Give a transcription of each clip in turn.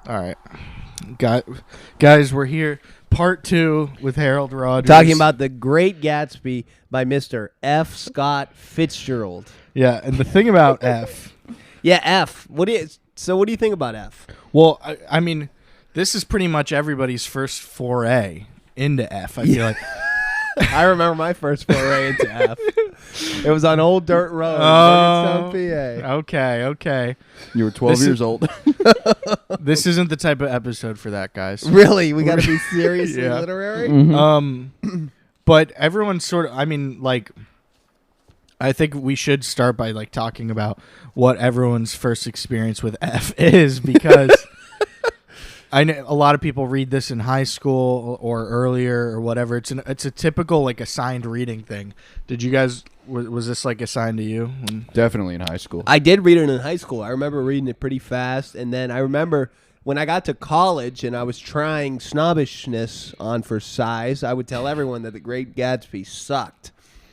All right. Guys, we're here. Part 2 with Harold Rogers. Talking about The Great Gatsby by Mr. F. Scott Fitzgerald. Yeah, and the thing about F. Yeah, F. What do you think about F? Well, I mean, this is pretty much everybody's first foray into F, I feel like. I remember my first foray into F. It was on Old Dirt Road in South PA. Okay. You were 12 years old. This isn't the type of episode for that, guys. Really? We got to be seriously literary? Mm-hmm. But everyone's sort of, I mean, like, I think we should start by, like, talking about what everyone's first experience with F is, because I know a lot of people read this in high school or earlier or whatever. It's a typical, like, assigned reading thing. Did you guys, was this, like, assigned to you? Definitely in high school. I did read it in high school. I remember reading it pretty fast, and then I remember when I got to college and I was trying snobbishness on for size, I would tell everyone that The Great Gatsby sucked.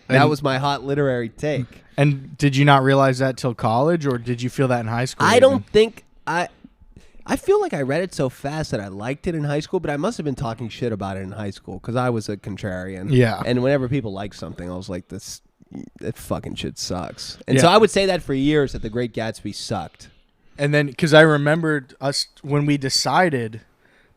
That was my hot literary take. And did you not realize that till college, or did you feel that in high school? I don't think I feel like I read it so fast that I liked it in high school, but I must have been talking shit about it in high school because I was a contrarian. Yeah. And whenever people like something, I was like, that fucking shit sucks. And so I would say that for years that The Great Gatsby sucked. And then, because I remembered us when we decided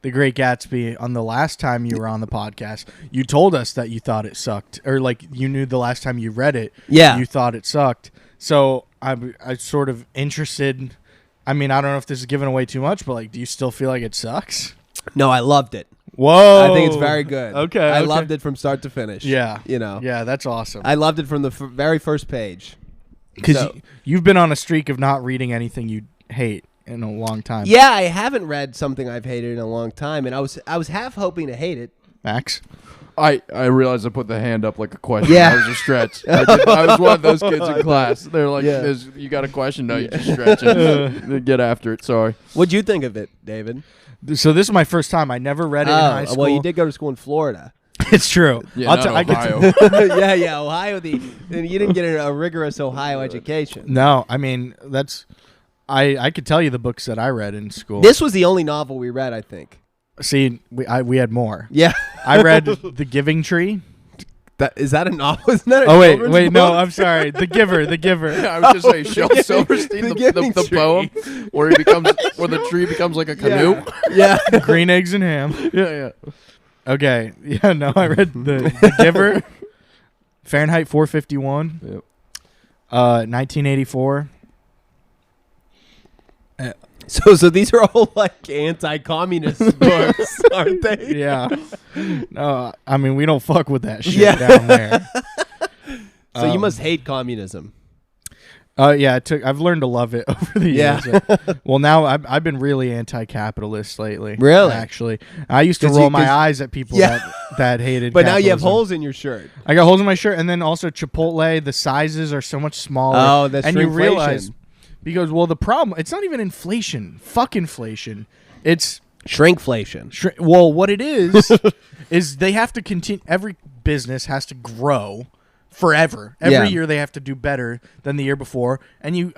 The Great Gatsby on the last time you were on the podcast, you told us that you thought it sucked, or like you knew the last time you read it, you thought it sucked. So I sort of interested. I mean, I don't know if this is giving away too much, but like, do you still feel like it sucks? No, I loved it. Whoa. I think it's very good. Okay. I loved it from start to finish. Yeah. You know. Yeah, that's awesome. I loved it from the very first page. Because you've been on a streak of not reading anything you hate in a long time. Yeah, I haven't read something I've hated in a long time, and I was half hoping to hate it. Max? I realized I put the hand up like a question. Yeah. That was a stretch. I was one of those kids in class. They're like, you got a question? No, you just stretch it. Get after it. Sorry. What'd you think of it, David? So this is my first time. I never read it in high school. Well, you did go to school in Florida. It's true. Yeah, Ohio. yeah, Ohio. You didn't get a rigorous Ohio education. No, I mean, I could tell you the books that I read in school. This was the only novel we read, I think. See, we had more. Yeah. I read The Giving Tree. Is that a novel? Isn't that a wait, book? no, I'm sorry. The Giver. I was just saying, Shel Silverstein, the poem where the tree becomes like a canoe. Yeah. Green eggs and ham. Yeah. Okay. Yeah, no, I read the Giver. Fahrenheit 451. Yep. 1984. So these are all like anti-communist books, aren't they? Yeah. No, I mean, we don't fuck with that shit down there. So you must hate communism. Yeah, I've learned to love it over the years. Well, now I've been really anti-capitalist lately. Really? Actually, I used to roll my eyes at people that hated. But capitalism. now you have holes in your shirt. I got holes in my shirt, and then also Chipotle. The sizes are so much smaller. Oh, that's and shrinkflation. You realize because the problem it's not even inflation. Fuck inflation. It's shrinkflation. Well, what it is is they have to continue. Every business has to grow forever. Every year they have to do better than the year before, and you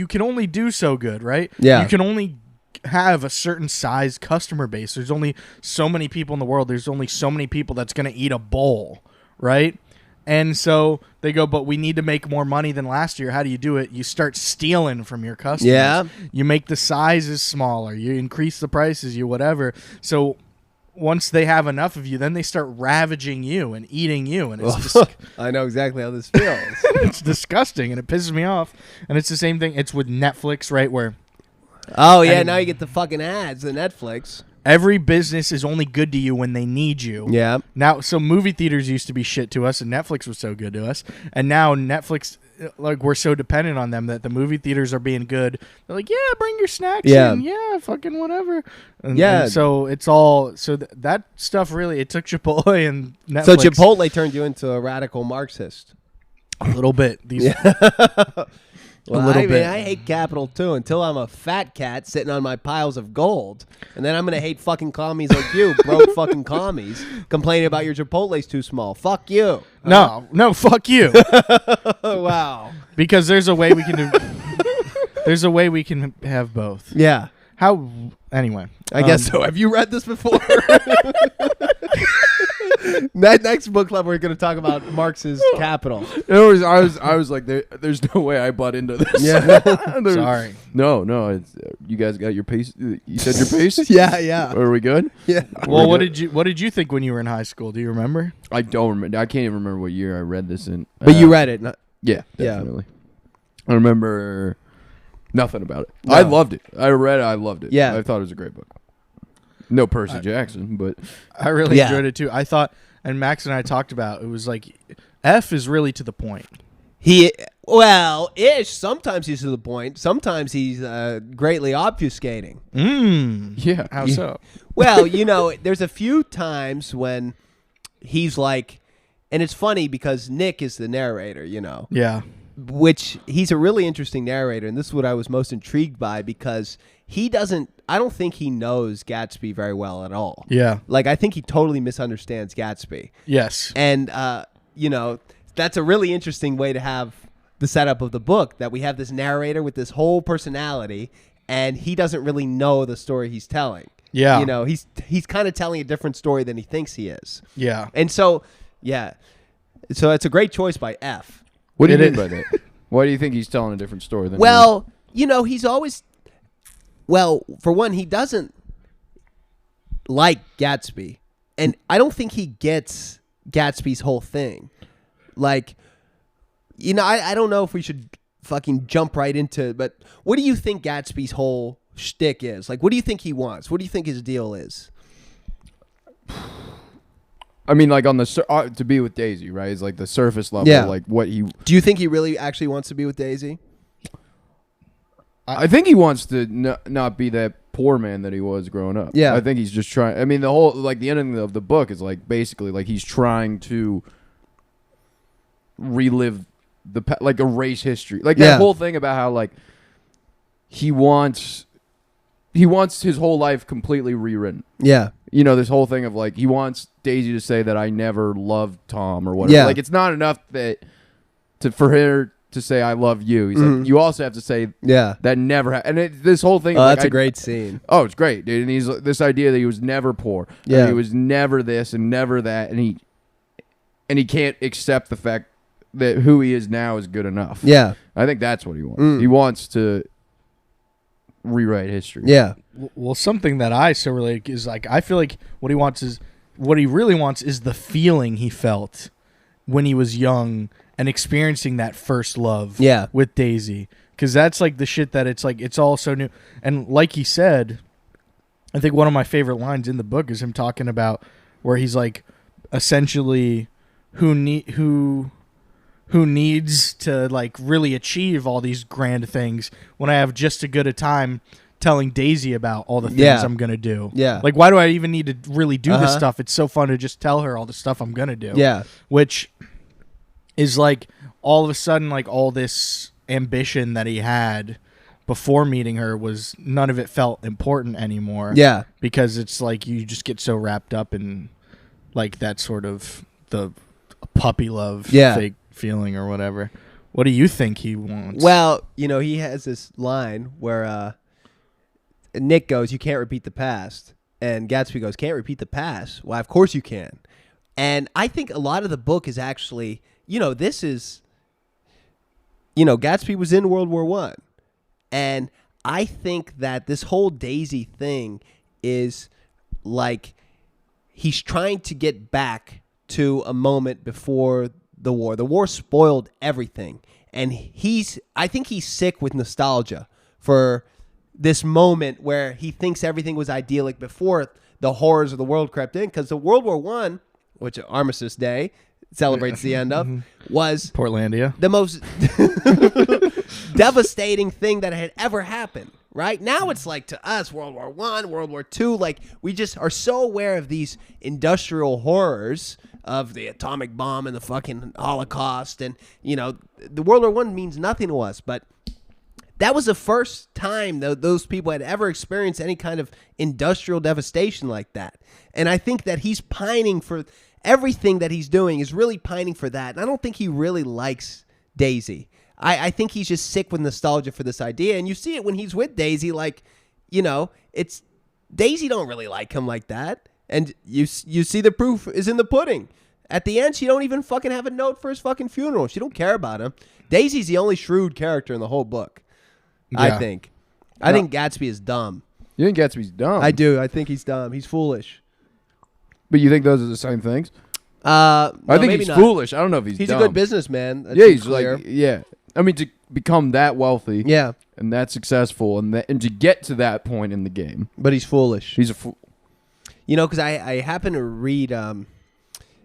can only do so good, right? Yeah. You can only have a certain size customer base. There's only so many people in the world. There's only so many people that's going to eat a bowl, right? And so they go, but we need to make more money than last year. How do you do it? You start stealing from your customers. Yeah. You make the sizes smaller. You increase the prices, you whatever. So once they have enough of you, then they start ravaging you and eating you. And it's I know exactly how this feels. It's disgusting, and it pisses me off. And it's the same thing. It's with Netflix, right, where... Oh, yeah, now you get the fucking ads, the Netflix. Every business is only good to you when they need you. Yeah. Now, so movie theaters used to be shit to us, and Netflix was so good to us. And now Netflix, like, we're so dependent on them that the movie theaters are being good. They're like, yeah, bring your snacks in. Yeah, fucking whatever. And so it's all, that stuff really, it took Chipotle and Netflix. So Chipotle turned you into a radical Marxist. A little bit. Well, I hate capital too until I'm a fat cat sitting on my piles of gold. And then I'm going to hate fucking commies like you, broke fucking commies, complaining about your Chipotle's too small. Fuck you. No, fuck you. Wow. Because there's a way we can do, there's a way we can have both. Yeah. How anyway? I guess so. Have you read this before? Next book club, we're going to talk about Marx's Capital. I was like, there's no way I butt into this. Yeah. Sorry. No. It's, you guys got your pace. You said your pace. Yeah. Are we good? Yeah. Well, what did you think when you were in high school? Do you remember? I don't remember. I can't even remember what year I read this in. But you read it. Yeah, Yeah. definitely. I remember nothing about it. No. I loved it. I read it. I loved it. Yeah. I thought it was a great book. No Percy Jackson, but I really enjoyed it too. I thought, and Max and I talked about, it was like F is really to the point. Ish. Sometimes he's to the point. Sometimes he's greatly obfuscating. yeah. How so? Well, there's a few times when he's like, and it's funny because Nick is the narrator, Yeah. which he's a really interesting narrator. And this is what I was most intrigued by because I don't think he knows Gatsby very well at all. Yeah. Like, I think he totally misunderstands Gatsby. Yes. And, that's a really interesting way to have the setup of the book, that we have this narrator with this whole personality, and he doesn't really know the story he's telling. Yeah. He's kind of telling a different story than he thinks he is. Yeah. And so, yeah. So it's a great choice by F. what do you mean by that? Why do you think he's telling a different story than? Well, he's always... Well, for one, he doesn't like Gatsby. And I don't think he gets Gatsby's whole thing. Like, I don't know if we should fucking jump right into, but what do you think Gatsby's whole shtick is? Like, what do you think he wants? What do you think his deal is? I mean, like on the to be with Daisy, right? It's like the surface level, Yeah. like what he. Do you think he really actually wants to be with Daisy? I think he wants to not be that poor man that he was growing up. Yeah. I think he's just trying. I mean, the whole the ending of the book is like basically like he's trying to relive erase history, like that whole thing about how like he wants his whole life completely rewritten. Yeah. This whole thing of like he wants Daisy to say that I never loved Tom or whatever. Yeah. Like it's not enough for her to say I love you. He's like, you also have to say that never happened. And this whole thing. Oh, that's a great scene. Oh, it's great, dude. And he's this idea that he was never poor. Yeah. And he was never this and never that, and he can't accept the fact that who he is now is good enough. Yeah. I think that's what he wants. He wants to rewrite history. Yeah. Well, something that I so relate is like I feel like what he really wants is the feeling he felt when he was young and experiencing that first love with Daisy, because that's like the shit that it's like it's all so new. And like he said, I think one of my favorite lines in the book is him talking about where he's like essentially who needs to like really achieve all these grand things when I have just as good a time telling Daisy about all the things I'm going to do. Yeah. Like, why do I even need to really do this stuff? It's so fun to just tell her all the stuff I'm going to do. Yeah. Which is like all of a sudden, like all this ambition that he had before meeting her was none of it felt important anymore. Yeah. Because it's like you just get so wrapped up in like that sort of the puppy love fake feeling or whatever. What do you think he wants? Well, he has this line where Nick goes, "You can't repeat the past." And Gatsby goes, "Can't repeat the past?" Well, of course you can. And I think a lot of the book is actually, this is, Gatsby was in World War I. And I think that this whole Daisy thing is like he's trying to get back to a moment before the war. The war spoiled everything. And I think he's sick with nostalgia for this moment where he thinks everything was idyllic before the horrors of the world crept in. Because the World War I, which Armistice Day celebrates the end of, was Portlandia, the most devastating thing that had ever happened. Right now, it's like to us, World War I, World War II. Like we just are so aware of these industrial horrors of the atomic bomb and the fucking Holocaust, and the World War I means nothing to us. But that was the first time that those people had ever experienced any kind of industrial devastation like that. And I think that he's pining for everything that he's doing is really pining for that. And I don't think he really likes Daisy. I think he's just sick with nostalgia for this idea. And you see it when he's with Daisy, like, it's Daisy don't really like him like that. And you see the proof is in the pudding. At the end, she don't even fucking have a note for his fucking funeral. She don't care about him. Daisy's the only shrewd character in the whole book, I think. I think Gatsby is dumb. You think Gatsby's dumb? I do. I think he's dumb. He's foolish. But you think those are the same things? I think he's foolish. I don't know if he's dumb. He's a good businessman. He's clear. I mean, to become that wealthy, and that successful, and to get to that point in the game, but he's foolish. He's a fool. Because I happened to read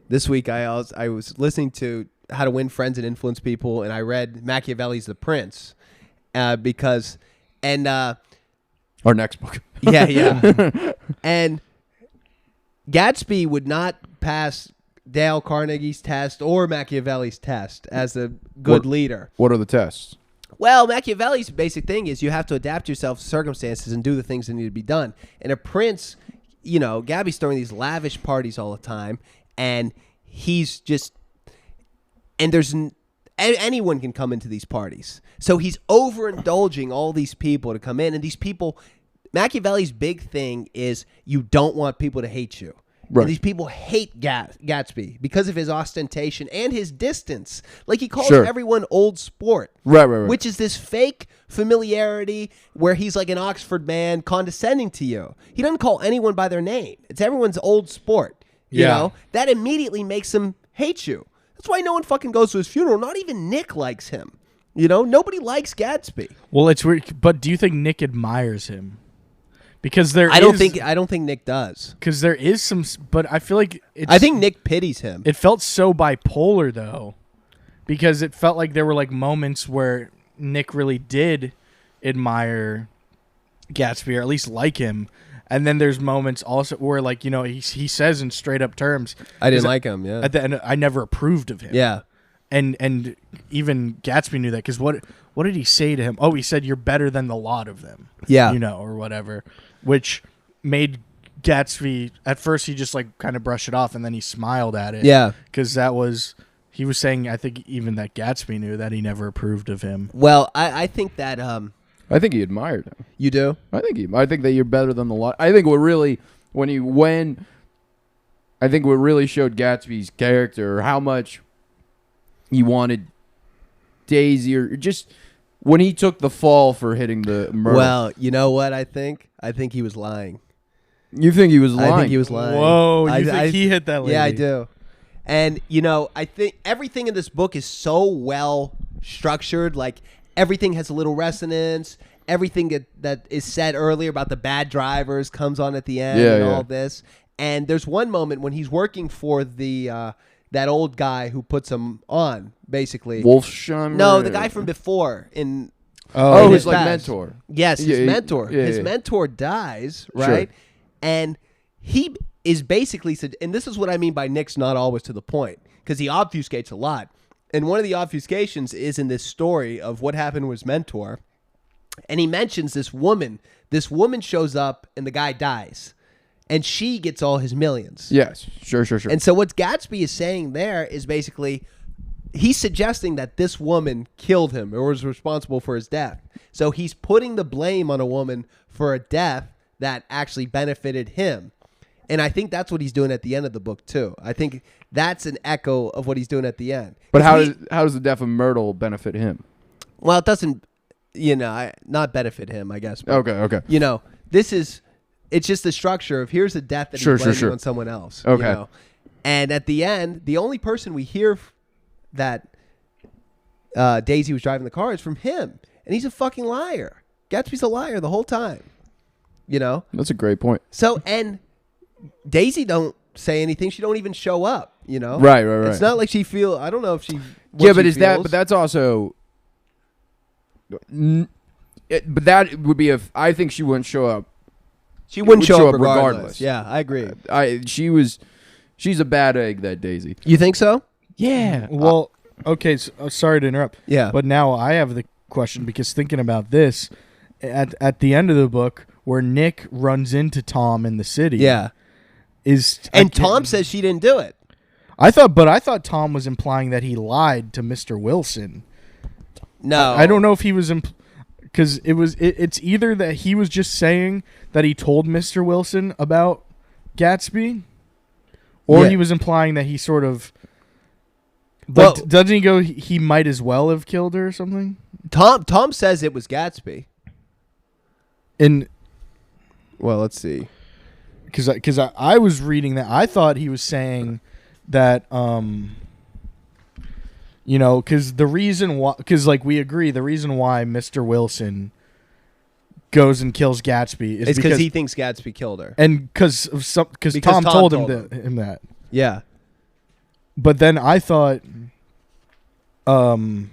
this week. I was listening to How to Win Friends and Influence People, and I read Machiavelli's The Prince because our next book. And Gatsby would not pass Dale Carnegie's test or Machiavelli's test as a good leader. What are the tests? Well, Machiavelli's basic thing is you have to adapt yourself to circumstances and do the things that need to be done. And a prince, Gabby's throwing these lavish parties all the time, and he's just, and anyone can come into these parties. So he's overindulging all these people to come in, and these people, Machiavelli's big thing is you don't want people to hate you. Right. And these people hate Gatsby because of his ostentation and his distance. Like he calls everyone old sport. Right. Which is this fake familiarity where he's like an Oxford man condescending to you. He doesn't call anyone by their name. It's everyone's old sport. You know? That immediately makes him hate you. That's why no one fucking goes to his funeral. Not even Nick likes him. Nobody likes Gatsby. Well, it's weird. But do you think Nick admires him? Because I don't think Nick does. Because there is some, but I feel like I think Nick pities him. It felt so bipolar though, because it felt like there were like moments where Nick really did admire Gatsby or at least like him, and then there's moments also where like he says in straight up terms, I didn't like him. Yeah, at the end I never approved of him. Yeah, and even Gatsby knew that because what did he say to him? Oh, he said you're better than the lot of them. Yeah, or whatever. Which made Gatsby, at first he just like kind of brushed it off and then he smiled at it. Yeah. Because he was saying, I think even that Gatsby knew that he never approved of him. Well, I think that... I think he admired him. You do? I think that you're better than the lot. I think what really showed Gatsby's character, how much he wanted Daisy, or just... when he took the fall for hitting the murder. Well, you know what I think? I think he was lying. You think he was lying? I think he was lying. Whoa, you think he hit that lady? Yeah, I do. And, I think everything in this book is so well structured. Like, everything has a little resonance. Everything that is said earlier about the bad drivers comes on at the end all this. And there's one moment when he's working for the... that old guy who puts him on, basically. Wolfsheimer? No, the guy from before in his like mentor. Yes, his mentor. Yeah, his mentor dies, right? Sure. And he is basically, and this is what I mean by Nick's not always to the point, because he obfuscates a lot. And one of the obfuscations is in this story of what happened with his mentor. And he mentions this woman. This woman shows up and the guy dies. And she gets all his millions. Yes, sure. And so what Gatsby is saying there is basically, he's suggesting that this woman killed him or was responsible for his death. So he's putting the blame on a woman for a death that actually benefited him. And I think that's what he's doing at the end of the book, too. I think that's an echo of what he's doing at the end. But how does the death of Myrtle benefit him? Well, it doesn't, not benefit him, I guess. But, okay. This is... It's just the structure of here's a death that he's blaming on someone else. Okay. And at the end, the only person we hear that Daisy was driving the car is from him. And he's a fucking liar. Gatsby's a liar the whole time. That's a great point. So, and Daisy don't say anything. She don't even show up, Right. It's not like she I don't know if she... but that's also... but that would be I think she wouldn't show up. She wouldn't show up regardless. Yeah, I agree. She's a bad egg, that Daisy. You think so? Yeah. Well, okay. So, sorry to interrupt. Yeah. But now I have the question because thinking about this, at the end of the book where Nick runs into Tom in the city. Yeah. Tom says she didn't do it. I thought Tom was implying that he lied to Mr. Wilson. No. I don't know if he was because it's either that he was just saying that he told Mr. Wilson about Gatsby, or he was implying that he sort of. Like, Well, doesn't he go? He might as well have killed her or something. Tom says it was Gatsby. And Well, let's see. because I was reading that, I thought he was saying that because the reason why, because like we agree, the reason why Mr. Wilson goes and kills Gatsby is It's because he thinks Gatsby killed her. and because Tom told him that. Yeah. But then I thought Tom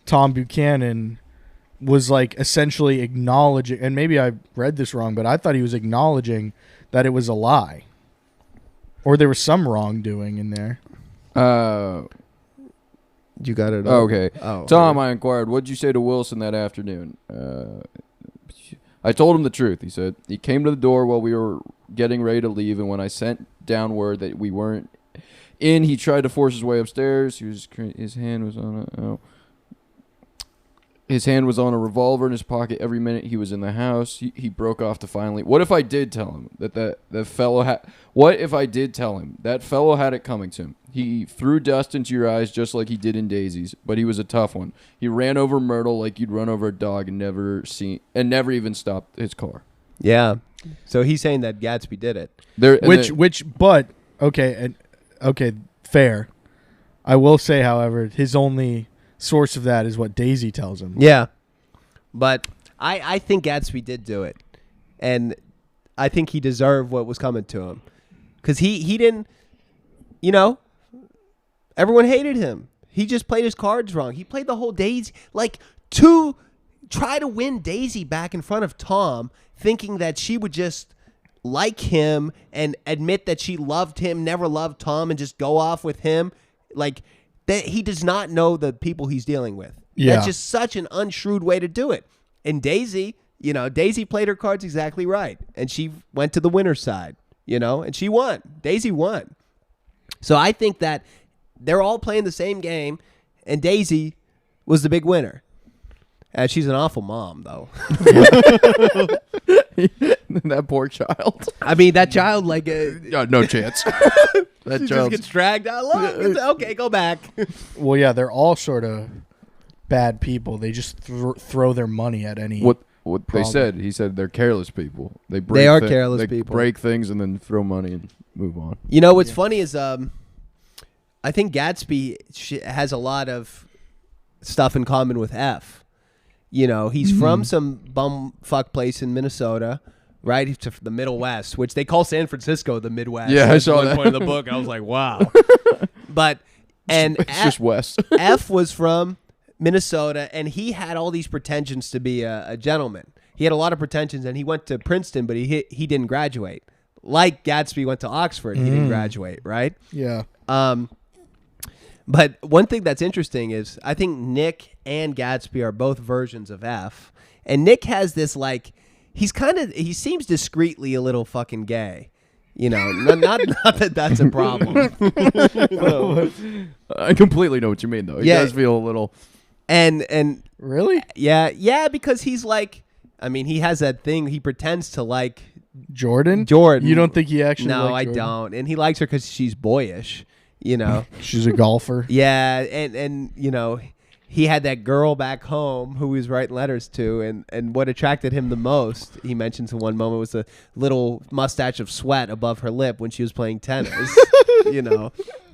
Buchanan was like essentially acknowledging, and maybe I read this wrong, but I thought he was acknowledging that it was a lie, or there was some wrongdoing in there. You got it. Okay. Oh, Tom, I inquired, what'd you say to Wilson that afternoon? I told him the truth, he said. He came to the door while we were getting ready to leave, and when I sent down word that we weren't in, he tried to force his way upstairs. His hand was on his hand was on a revolver in his pocket every minute he was in the house. He broke off to finally. What if I did tell him that fellow had? What if I did tell him that fellow had it coming to him? He threw dust into your eyes just like he did in Daisy's, but he was a tough one. He ran over Myrtle like you'd run over a dog and never even stopped his car. Yeah. So he's saying that Gatsby did it. Okay, fair. I will say, however, his only source of that is what Daisy tells him. Yeah. But I think Gatsby did do it. And I think he deserved what was coming to him. Because he didn't, everyone hated him. He just played his cards wrong. He played the whole Daisy, like, to try to win Daisy back in front of Tom, thinking that she would just like him and admit that she loved him, never loved Tom, and just go off with him. Like, that he does not know the people he's dealing with. Yeah. That's just such an unshrewd way to do it. And Daisy, Daisy played her cards exactly right. And she went to the winner's side, and she won. Daisy won. So I think that they're all playing the same game, and Daisy was the big winner. She's an awful mom, though. That poor child. I mean, that child, like... no chance. That she child just gets dragged out. Look, okay, go back. Well, yeah, they're all sort of bad people. They just throw their money at any... What they problem. said, he said they're careless people. They are careless they people. break things and then throw money and move on. What's funny is I think Gatsby has a lot of stuff in common with F. He's from some bumfuck place in Minnesota, right? He's from the Middle West, which they call San Francisco the Midwest. Yeah, I That's saw one that. point in the book. I was like, wow. It's just West. F was from Minnesota, and he had all these pretensions to be a gentleman. He had a lot of pretensions, and he went to Princeton, but he didn't graduate. Like Gatsby went to Oxford, he didn't graduate, right? Yeah. But one thing that's interesting is I think Nick and Gatsby are both versions of F. And Nick has this, like, he seems discreetly a little fucking gay. Not that that's a problem. I completely know what you mean, though. It does feel a little... And Really? yeah, because he's like, I mean, he has that thing, he pretends to like Jordan? Jordan. You don't think he actually No, liked I Jordan? don't. And he likes her because she's boyish, She's a golfer. Yeah, and he had that girl back home who he was writing letters to, and what attracted him the most, he mentions in one moment, was a little mustache of sweat above her lip when she was playing tennis,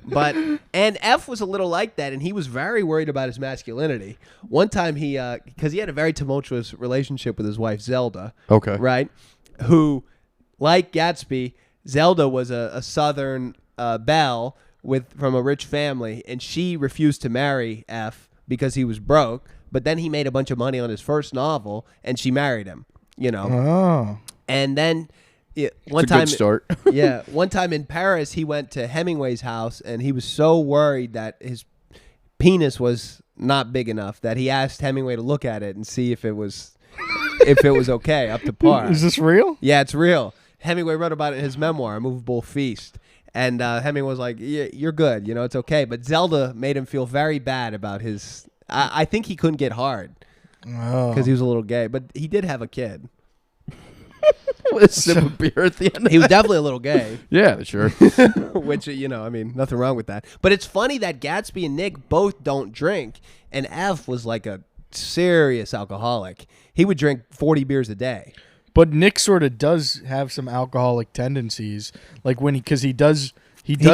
But and F was a little like that, and he was very worried about his masculinity. One time because he had a very tumultuous relationship with his wife Zelda. Okay. Right, who, like Gatsby, Zelda was a Southern belle from a rich family, and she refused to marry F because he was broke. But then he made a bunch of money on his first novel, and she married him. Oh. And then one It's a time, good start. yeah, one time in Paris, he went to Hemingway's house, and he was so worried that his penis was not big enough that he asked Hemingway to look at it and see if it was okay, up to par. Is this real? Yeah, it's real. Hemingway wrote about it in his memoir, A Movable Feast. And Hemingway was like, yeah, you're good, it's okay. But Zelda made him feel very bad about his... I think he couldn't get hard. Oh. because he was a little gay. But he did have a kid. With a sip of beer at the end. He was definitely a little gay. Yeah, sure. Which, I mean, nothing wrong with that. But it's funny that Gatsby and Nick both don't drink, and F was like a serious alcoholic. He would drink 40 beers a day. But Nick sort of does have some alcoholic tendencies, like because he does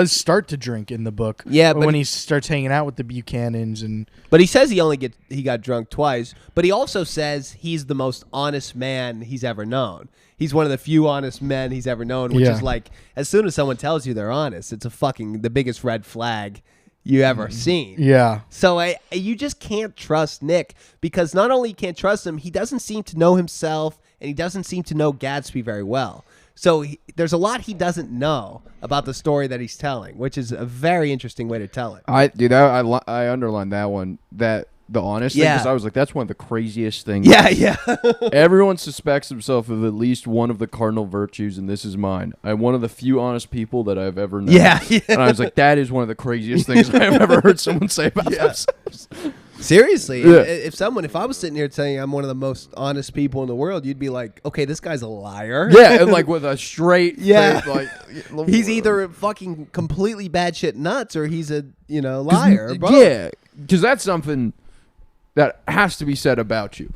start to drink in the book. Yeah, but when he starts hanging out with the Buchanans and. But he says he got drunk twice. But he also says he's the most honest man he's ever known. He's one of the few honest men he's ever known, which is like, as soon as someone tells you they're honest, it's the biggest red flag you ever seen. Yeah. So you just can't trust Nick, because not only you can't trust him, he doesn't seem to know himself, and he doesn't seem to know Gatsby very well. So there's a lot he doesn't know about the story that he's telling, which is a very interesting way to tell it. I underlined that one, that the honest thing, because I was like, that's one of the craziest things. Yeah. Everyone suspects himself of at least one of the cardinal virtues, and this is mine. I'm one of the few honest people that I've ever known. Yeah. And I was like, that is one of the craziest things I've ever heard someone say about themselves. Seriously, Yeah. if I was sitting here saying I'm one of the most honest people in the world, you'd be like, okay, this guy's a liar. Yeah, and like with a straight face, like He's either fucking completely batshit nuts or he's a liar. or both. Yeah, because that's something that has to be said about you.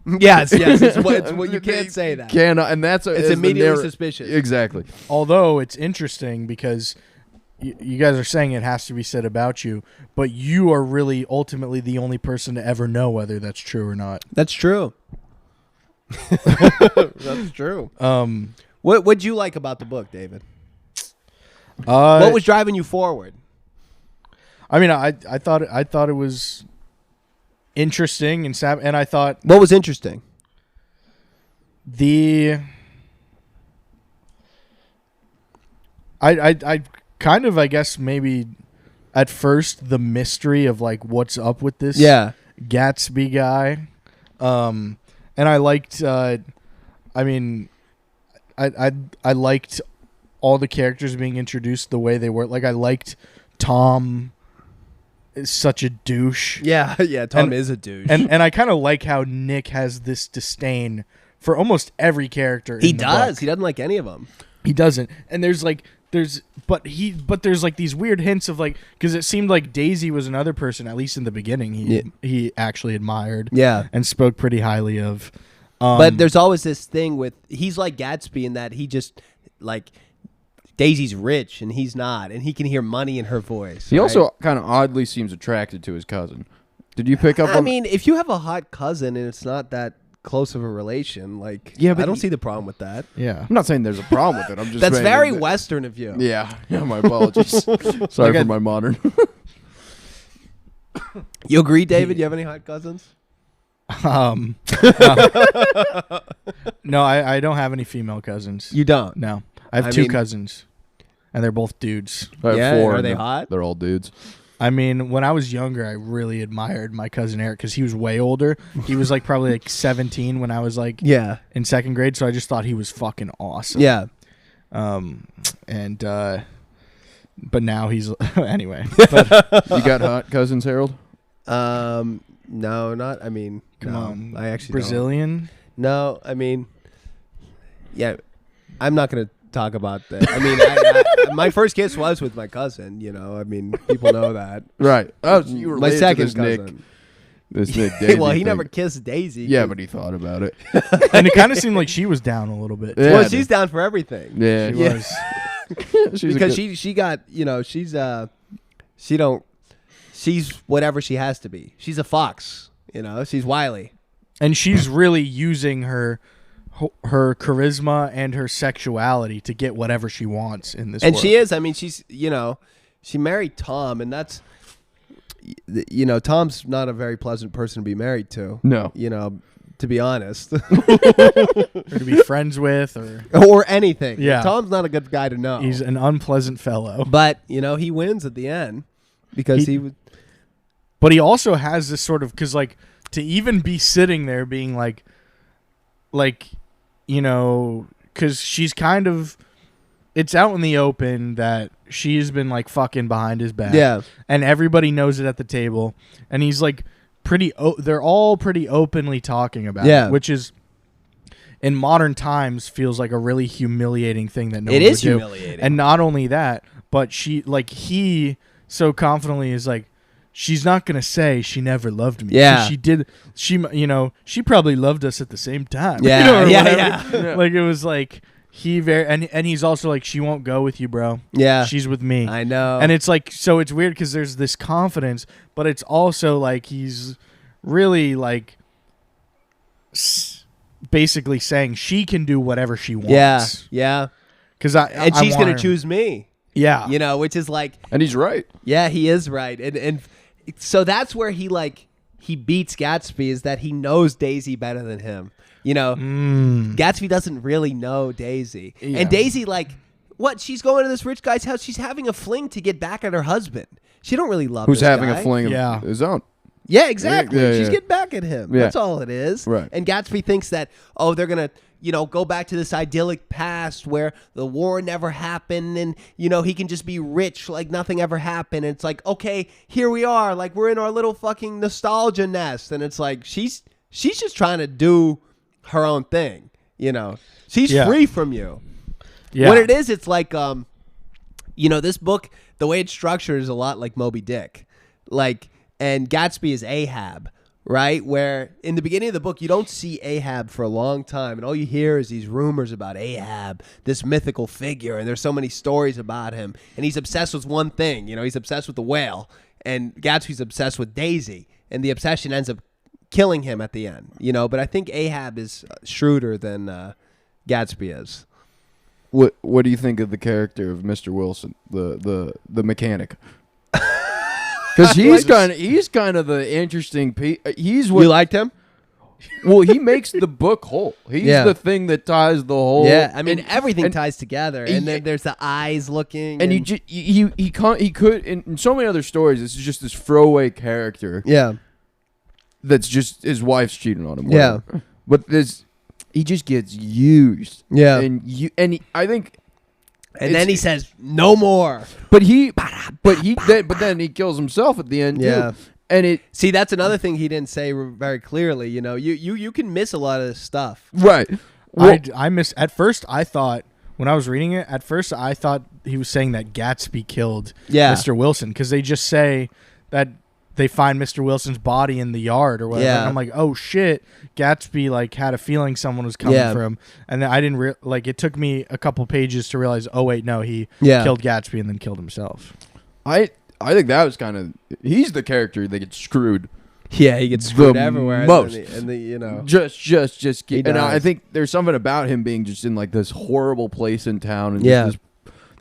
Yes. It's what you can't say that. Cannot, and it's immediately suspicious. Exactly. Although it's interesting because you guys are saying it has to be said about you, but you are really ultimately the only person to ever know whether that's true or not. That's true. That's true. What'd you like about the book, David? What was driving you forward? I mean, I thought it was interesting and I thought What was interesting? I kind of, I guess, maybe at first the mystery of like what's up with this Gatsby guy, and I liked I liked all the characters being introduced the way they were. Like I liked Tom is such a douche. Yeah, Tom is a douche. And I kind of like how Nick has this disdain for almost every character. He in the does. book. He doesn't like any of them. He doesn't. And there's like there's like these weird hints of like, because it seemed like Daisy was another person, at least in the beginning, he actually admired and spoke pretty highly of. But there's always this thing with, he's like Gatsby in that he just like, Daisy's rich and he's not, and he can hear money in her voice. He also kind of oddly seems attracted to his cousin. Did you pick up on? I mean, if you have a hot cousin and it's not that close of a relation, like, yeah, but I don't see the problem with that. Yeah, I'm not saying there's a problem with it. I'm just that's saying very that, Western of you. Yeah, my apologies. Sorry for my modern. You agree, David? You have any hot cousins? No, I don't have any female cousins. You don't? No, I have two cousins, and they're both dudes. I have Yeah, four. are they hot? They're all dudes. I mean, when I was younger, I really admired my cousin Eric because he was way older. He was like probably like 17 when I was like in second grade, so I just thought he was fucking awesome. Yeah. But now he's anyway. But, You got hot cousins, Harold? No, not. I mean, come on, I actually Brazilian. Don't. No, I mean, yeah, I'm not gonna talk about that. I mean, my first kiss was with my cousin. You know, I mean, people know that. Right. Oh, so you were my second this cousin. Nick. This Nick Daisy well, he thing. never kissed Daisy. Yeah, but he thought about it. And it kind of seemed like she was down a little bit. Yeah, well, she's down for everything. Yeah, She was. Because she got, you know, she's whatever she has to be. She's a fox, you know. She's wily. And she's really using her charisma and her sexuality to get whatever she wants in this And world. she is. I mean, she's, you know, she married Tom, and that's, you know, Tom's not a very pleasant person to be married to. No. You know, to be honest. or to be friends with, or anything. Yeah. Tom's not a good guy to know. He's an unpleasant fellow. But, you know, he wins at the end because he would. But he also has this sort of, because like to even be sitting there being like, you know, because she's kind of, it's out in the open that she's been like fucking behind his back. Yeah. And everybody knows it at the table. And he's like they're all pretty openly talking about it, which is in modern times feels like a really humiliating thing that no one would do. Humiliating. And not only that, but he so confidently is like, she's not going to say she never loved me. Yeah. She did. She probably loved us at the same time. Yeah. Or Yeah. whatever. Yeah. Like, it was like, and he's also like, she won't go with you, bro. Yeah. She's with me. I know. And it's like, so it's weird because there's this confidence, but it's also like he's really like basically saying she can do whatever she wants. Yeah. Yeah. Because And she's going to choose me. Yeah. You know, which is like. And he's right. Yeah, he is right. And so that's where he beats Gatsby, is that he knows Daisy better than him. You know, Gatsby doesn't really know Daisy. Yeah. And Daisy, like, what? She's going to this rich guy's house. She's having a fling to get back at her husband. She don't really love Who's this having guy. a fling Yeah. of his own. Yeah, exactly. Yeah, She's yeah. getting back at him. Yeah. That's all it is. Right. And Gatsby thinks that, they're going to, go back to this idyllic past where the war never happened and, he can just be rich like nothing ever happened. And it's like, okay, here we are. Like, we're in our little fucking nostalgia nest. And it's like, she's just trying to do her own thing, She's free from you. Yeah. What it is, it's like, this book, the way it's structured is a lot like Moby Dick. Like, and Gatsby is Ahab, right? Where in the beginning of the book, you don't see Ahab for a long time. And all you hear is these rumors about Ahab, this mythical figure. And there's so many stories about him. And he's obsessed with one thing. He's obsessed with the whale. And Gatsby's obsessed with Daisy. And the obsession ends up killing him at the end. But I think Ahab is shrewder than Gatsby is. What do you think of the character of Mr. Wilson, the mechanic? Because he's kind of the interesting he's what You liked him? Well, he makes the book whole. He's the thing that ties the whole. Yeah, I mean, and everything and- ties together, and then there's the eyes looking, And he could in so many other stories. This is just this throwaway character. yeah, That's just his wife's cheating on him. Yeah. Whatever. But he just gets used. Yeah. I think. and then he says no more. But then he kills himself at the end. Yeah. Too. And See, that's another thing he didn't say very clearly. You can miss a lot of this stuff. right. Well, I miss. At first, I thought when I was reading it, I thought he was saying that Gatsby killed Mr. Wilson, because they just say that they find Mr. Wilson's body in the yard or whatever. Yeah. And I'm like, oh shit, Gatsby had a feeling someone was coming for him, and then I didn't it took me a couple pages to realize, oh wait, no, he killed Gatsby and then killed himself. I think that was kind of he's the character that gets screwed. Yeah, he gets screwed The everywhere. most. And Just He and I does. think there's something about him being just in this horrible place in town and Yeah. just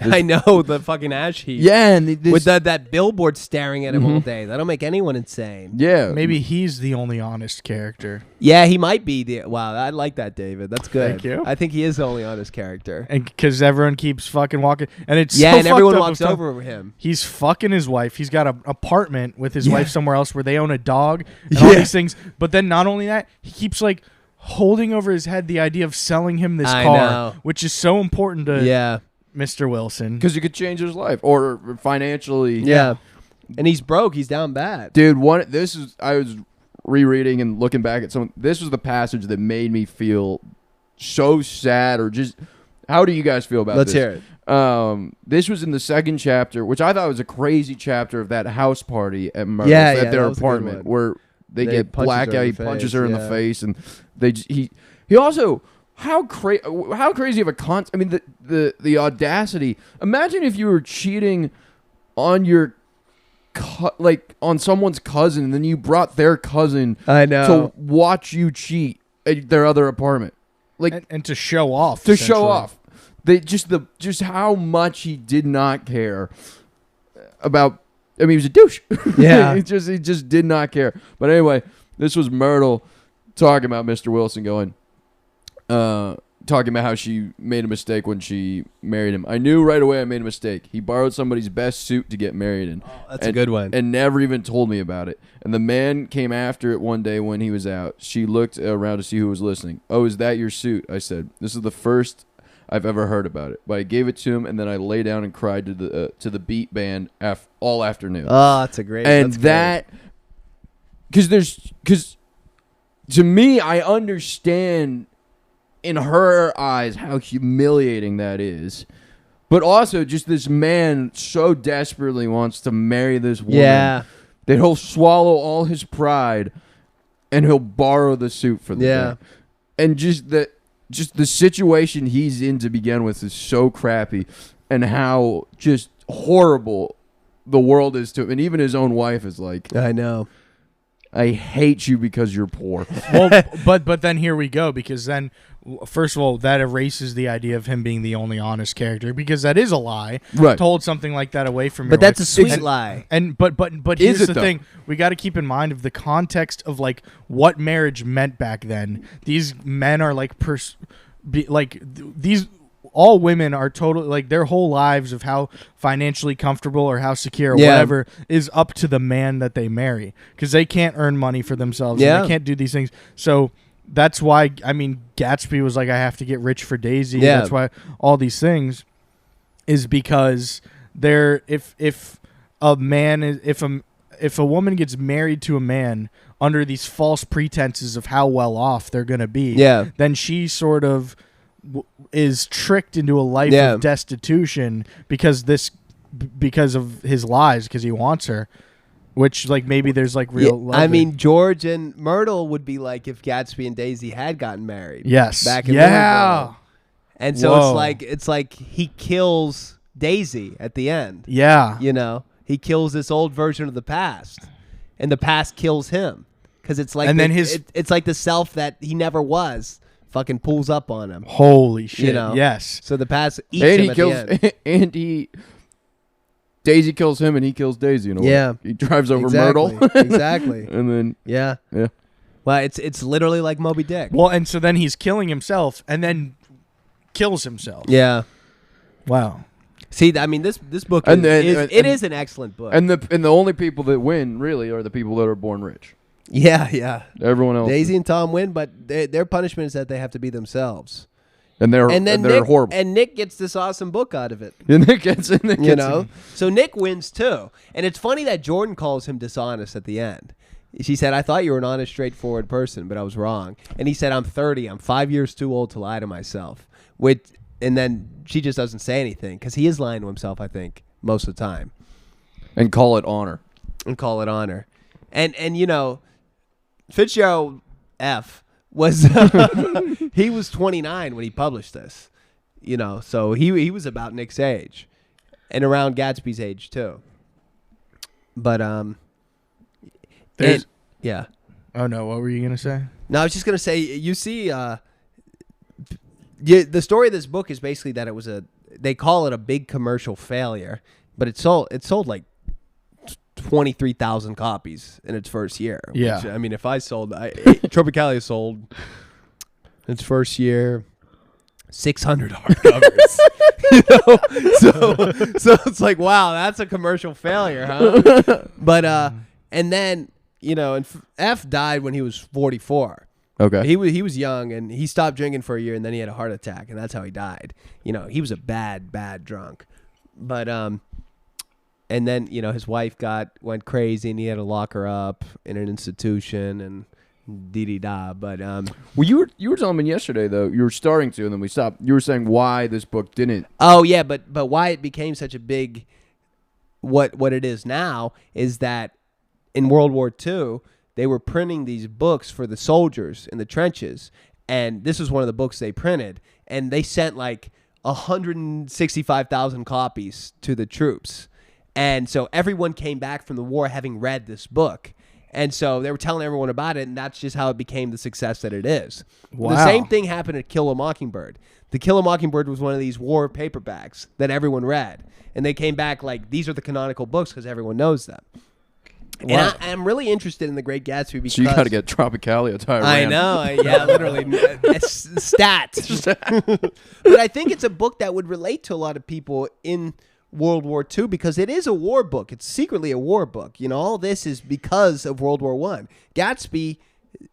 I know, the fucking ash heap. yeah, and With that billboard staring at him all day. That'll make anyone insane. yeah, Maybe he's the only honest character, Yeah, he might be. Wow, I like that, David. That's good. Thank you. I think he is the only honest character. and because everyone keeps fucking walking, and it's Yeah, so and everyone fucked up walks of over him. He's fucking his wife. He's got an apartment with his wife somewhere else where they own a dog and all these things. But then not only that, he keeps holding over his head the idea of selling him this I car, know. which is so important to Yeah. Mr. Wilson. because he could change his life or financially. Yeah. And he's broke. He's down bad. Dude, I was rereading and looking back at this was the passage that made me feel so sad, or just how do you guys feel about Let's this? hear it. This was in the second chapter, which I thought was a crazy chapter of that house party at Myrtle's, Yeah, at their that was a good apartment, one. where they get punches black her in out. He the punches face, her in the yeah. face, and he also how crazy of a I mean the audacity. Imagine if you were cheating on your on someone's cousin, and then you brought their cousin I know. to watch you cheat at their other apartment, And to show off. to show essentially. off. They just how much he did not care about. I mean, he was a douche. Yeah. he just did not care. But anyway, this was Myrtle talking about Mr. Wilson talking about how she made a mistake when she married him. I knew right away I made a mistake. He borrowed somebody's best suit to get married in. That's a good one. And never even told me about it. And the man came after it one day when he was out. She looked around to see who was listening. Oh, is that your suit? I said. This is the first I've ever heard about it. But I gave it to him, and then I lay down and cried to the beat band all afternoon. Oh, that's a great. And that's great. because to me, I understand in her eyes how humiliating that is. But also, just this man so desperately wants to marry this woman that he'll swallow all his pride and he'll borrow the suit for the day. And just the situation he's in to begin with is so crappy, and how just horrible the world is to him. And even his own wife is like, I know. I hate you because you're poor. Well, but then here we go, because then, first of all, that erases the idea of him being the only honest character, because that is a lie. Right. To hold something like that away from your But that's a wife. sweet lie. And but Is here's it the though? thing: we got to keep in mind of the context of like what marriage meant back then. These men are like these. All women are totally like their whole lives of how financially comfortable or how secure or whatever is up to the man that they marry, because they can't earn money for themselves. And they can't do these things. So that's why, I mean, Gatsby was like, I have to get rich for Daisy. Yeah. That's why all these things is because if a woman gets married to a man under these false pretenses of how well off they're going to be, then she sort of is tricked into a life of destitution because of his lies, because he wants her, which like maybe there's like real love I there. mean, George and Myrtle would be like if Gatsby and Daisy had gotten married. Yes. Back in yeah. Louisville. And so Whoa. it's like he kills Daisy at the end. Yeah. You know, he kills this old version of the past, and the past kills him, because it's like And then it's like the self that he never was fucking pulls up on him. Holy shit. You know? Yes. So the past eats And him he at kills, the end. Daisy kills him, and he kills Daisy in a way. Yeah. He drives over Exactly. Myrtle. Exactly. And then, Yeah. Well, it's literally like Moby Dick. Well, and so then he's killing himself and then kills himself. Yeah. Wow. See, I mean, this book And is an excellent book. and the only people that win, really, are the people that are born rich. Yeah. Everyone else. Daisy and Tom win, but their punishment is that they have to be themselves. And they're Nick, horrible. And Nick gets this awesome book out of it. And Nick gets in. You know? So Nick wins too. And it's funny that Jordan calls him dishonest at the end. She said, I thought you were an honest, straightforward person, but I was wrong. And he said, I'm 30. I'm 5 years too old to lie to myself. And then she just doesn't say anything, because he is lying to himself, I think, most of the time. And call it honor. And you know, Fitzgerald F. was he was 29 when he published this, you know, so he was about Nick's age and around Gatsby's age too. But yeah. Oh no, what were you gonna say? No, I was just gonna say, you see, the story of this book is basically that it was they call it a big commercial failure, but it sold like 23,000 copies in its first year. Yeah. Which, I mean, if I sold, Tropicalia sold its first year 600 hardcovers. You know? So it's like, wow, that's a commercial failure, huh? But and then, you know, and F died when he was 44. Okay. He was young, and he stopped drinking for a year, and then he had a heart attack, and that's how he died. You know, he was a bad drunk. But and then, you know, his wife went crazy, and he had to lock her up in an institution, and dee-dee-da. But well, you were telling me yesterday, though, you were starting to, and then we stopped. You were saying why this book didn't. Oh yeah, but why it became such a big what it is now is that in World War II they were printing these books for the soldiers in the trenches, and this was one of the books they printed, and they sent like 165,000 copies to the troops. And so everyone came back from the war having read this book. And so they were telling everyone about it, and that's just how it became the success that it is. Wow. The same thing happened at Kill a Mockingbird. The Kill a Mockingbird was one of these war paperbacks that everyone read. And they came back like, these are the canonical books because everyone knows them. Wow. And I'm really interested in The Great Gatsby because... So you got to get Tropicalia to Iran. I know. Yeah, literally. Stats. But I think it's a book that would relate to a lot of people in World War II because it is a war book. It's secretly a war book. You know, all this is because of World War I. Gatsby,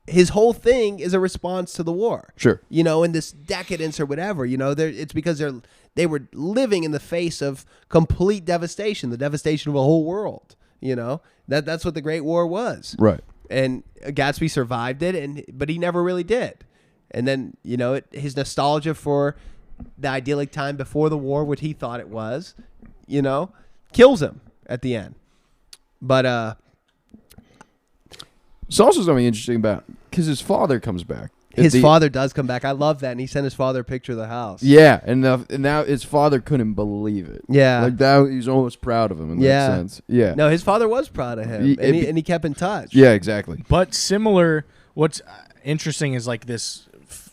his whole thing is a response to the war. Sure. You know, in this decadence or whatever, you know, it's because they were living in the face of complete devastation, the devastation of a whole world. You know, that's what the Great War was. Right. and Gatsby survived it, but he never really did. And then his nostalgia for the idyllic time before the war, what he thought it was, kills him at the end. But it's also something interesting about because his father comes back. His father does come back. I love that, and he sent his father a picture of the house. Yeah, and now his father couldn't believe it. Yeah, like that. He's almost proud of him in that sense. Yeah. No, his father was proud of him, and he kept in touch. Yeah, exactly. But similar, what's interesting is like this,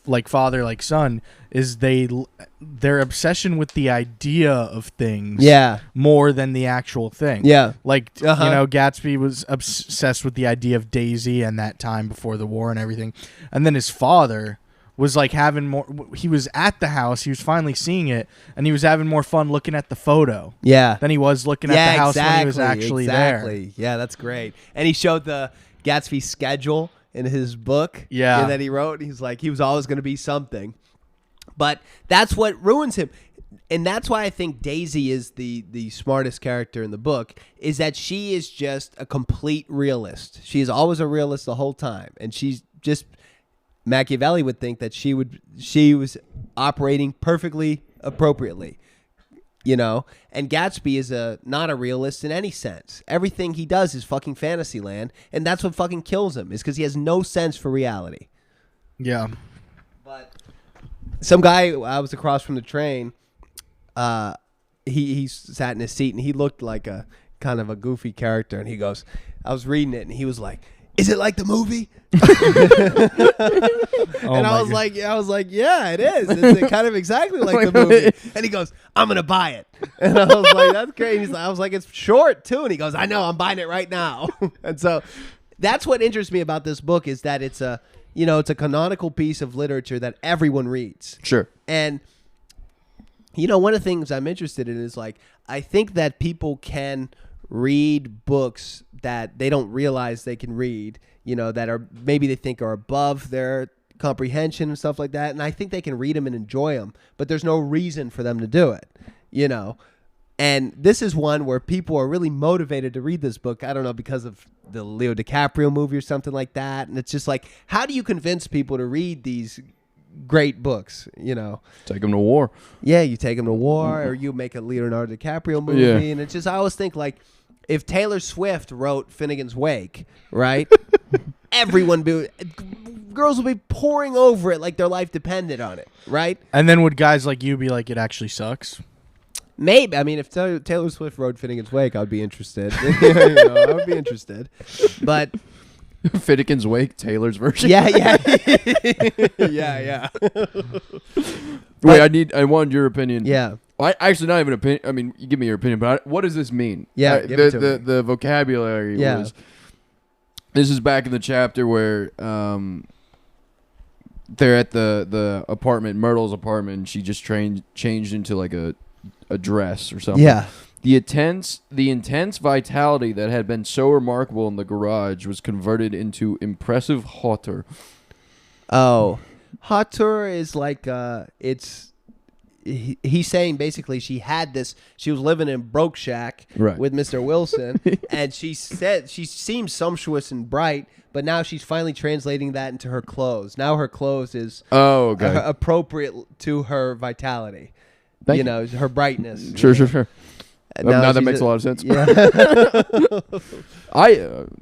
like father, like son, is their obsession with the idea of things. Yeah. More than the actual thing. Yeah. Like Gatsby was obsessed with the idea of Daisy and that time before the war and everything, and then his father was like having more. He was at the house. He was finally seeing it, and he was having more fun looking at the photo. Yeah. Than he was looking at the house when he was actually there. Yeah, that's great. And he showed the Gatsby schedule in his book. Yeah. And that he wrote. He's like, he was always going to be something. But that's what ruins him. And that's why I think Daisy is the smartest character in the book, is that she is just a complete realist. She is always a realist the whole time. And she's just, Machiavelli would think that she was operating perfectly appropriately. And Gatsby is not a realist in any sense. Everything he does is fucking Fantasyland, and that's what fucking kills him, is because he has no sense for reality. Yeah. But some guy I was across from the train, he sat in his seat, and he looked like a kind of a goofy character, and he goes, I was reading it, and he was like, is it like the movie? And I was like, yeah, it is. It's kind of exactly like the movie. And he goes, I'm gonna buy it. And I was like, that's great. And I was like, it's short too. And he goes, I know, I'm buying it right now. And so that's what interests me about this book, is that it's a canonical piece of literature that everyone reads. Sure. And one of the things I'm interested in is, like, I think that people can read books that they don't realize they can read, that are maybe they think are above their comprehension and stuff like that. And I think they can read them and enjoy them, but there's no reason for them to do it, And this is one where people are really motivated to read this book. I don't know, because of the Leo DiCaprio movie or something like that. And it's just like, how do you convince people to read these great books? Take them to war. Yeah, you take them to war, or you make a Leonardo DiCaprio movie. Yeah. And it's just, I always think, like, if Taylor Swift wrote Finnegan's Wake, right? Girls would be pouring over it like their life depended on it, right? And then would guys like you be like, it actually sucks? Maybe. I mean, if Taylor Swift wrote Finnegan's Wake, I would be interested. I would be interested. But Finnegan's Wake, Taylor's version. yeah. Yeah. Wait, I wanted your opinion. Yeah. I actually not even opinion. I mean, you give me your opinion, but what does this mean? Yeah, give it to me. The vocabulary was. This is back in the chapter where they're at the apartment, Myrtle's apartment, and she just changed into like a dress or something. Yeah. The intense vitality that had been so remarkable in the garage was converted into impressive hauteur. Oh, hauteur is like he's saying basically she was living in Broke Shack with Mr. Wilson, and she said she seems sumptuous and bright, but now she's finally translating that into her clothes. Now her clothes is appropriate to her vitality. Thank you. Her brightness. Sure. Now that makes a lot of sense. Yeah.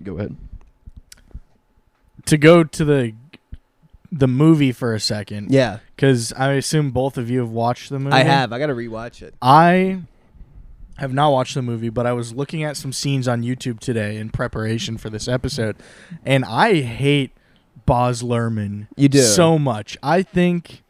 Go ahead. To go to the movie for a second. Yeah. Because I assume both of you have watched the movie. I have. I got to rewatch it. I have not watched the movie, but I was looking at some scenes on YouTube today in preparation for this episode, and I hate Baz Luhrmann. You do? So much. I think,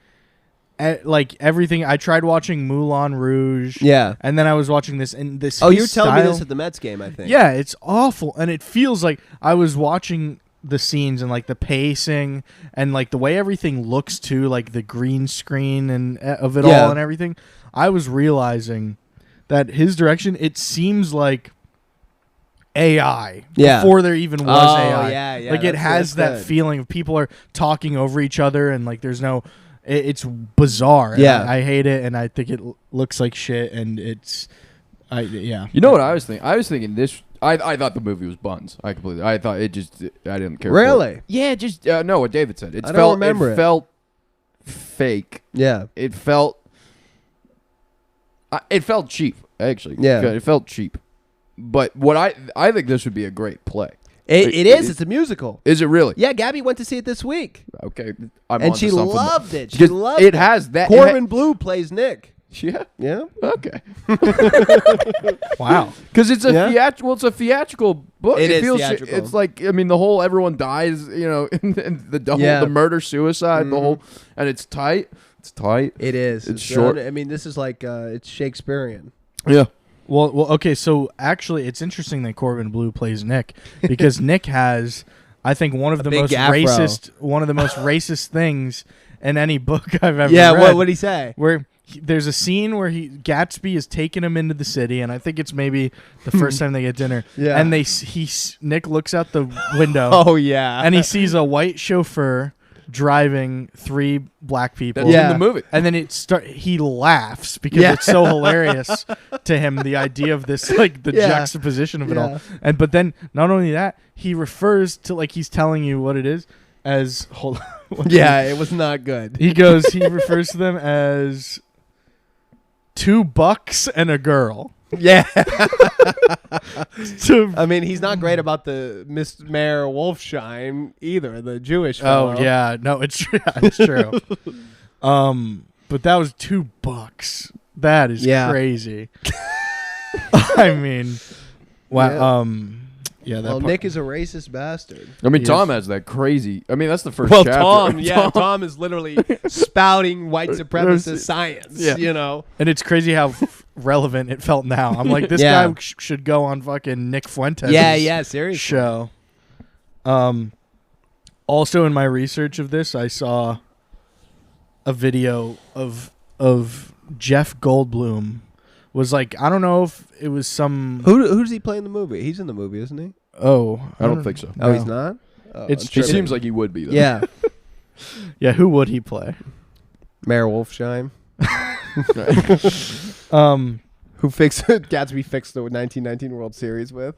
like, everything. I tried watching Moulin Rouge. Yeah. And then I was watching this, and this. Oh, you were telling me this at the Mets game, I think. Yeah, it's awful, and it feels like I was watching the scenes and like the pacing and like the way everything looks too, like the green screen and of it all and everything. I was realizing that his direction, it seems like AI before there even was AI. Yeah. Like it has that feeling of people are talking over each other and like there's no. It's bizarre. Yeah, I hate it, and I think it looks like shit, and it's. You know what I was thinking? I was thinking this. I thought the movie was buns. I thought it just. I didn't care. Really? For it. Yeah, just no. What David said. I don't remember it. Felt fake. Yeah. It felt. It felt cheap. Actually. Yeah. It felt cheap. But what I think this would be a great play. It is. It's a musical. Is it really? Yeah, Gabby went to see it this week. Okay. And she loved it. She Because loved it has that. Corbin Blue plays Nick. Yeah. Yeah. Okay. Wow. Because it's a Yeah. theatrical. It's a theatrical book. It is feels. theatrical. It's like the whole everyone dies. And the murder suicide. The whole and it's tight. It's tight. It is. It's short. I mean, this is like it's Shakespearean. Yeah. Well, okay. So actually, it's interesting that Corbin Blue plays Nick because Nick has, I think, one of the big most afro. racist things in any book I've ever Yeah. read. What did he say? Where there's a scene where Gatsby is taking him into the city, and I think it's maybe the first time they get dinner. Yeah. And Nick looks out the window. Oh yeah. And he sees a white chauffeur driving 3 black people. That's in the movie. And then he laughs because it's so hilarious to him, the idea of this, like the juxtaposition of it all. But then not only that, he refers to, like, he's telling you what it is as it was not good. he refers to them as 2 bucks and a girl. Yeah. I mean, he's not great about the Miss Mayor Wolfsheim either, the Jewish fellow. Oh yeah, no, it's true. It's true. But that was $2. That is crazy. I mean, wow. That Well, Nick is a racist bastard. I mean, He Tom is. has that crazy. I mean, that's the first Well, chapter. Tom is literally spouting white supremacist science. Yeah. You know. And it's crazy how relevant it felt now. I'm like, this guy should go on fucking Nick Fuentes' seriously. show. Also, in my research of this, I saw a video of Jeff Goldblum. Was like, I don't know if it was some. Who does he play in the movie? He's in the movie, isn't he? Oh, I don't think so. Oh, No. he's not. Oh, It's I'm He true. seems like he would be, though. Yeah. Yeah, who would he play? Mayor Wolfsheim. Who fixed Gatsby fixed the 1919 World Series with.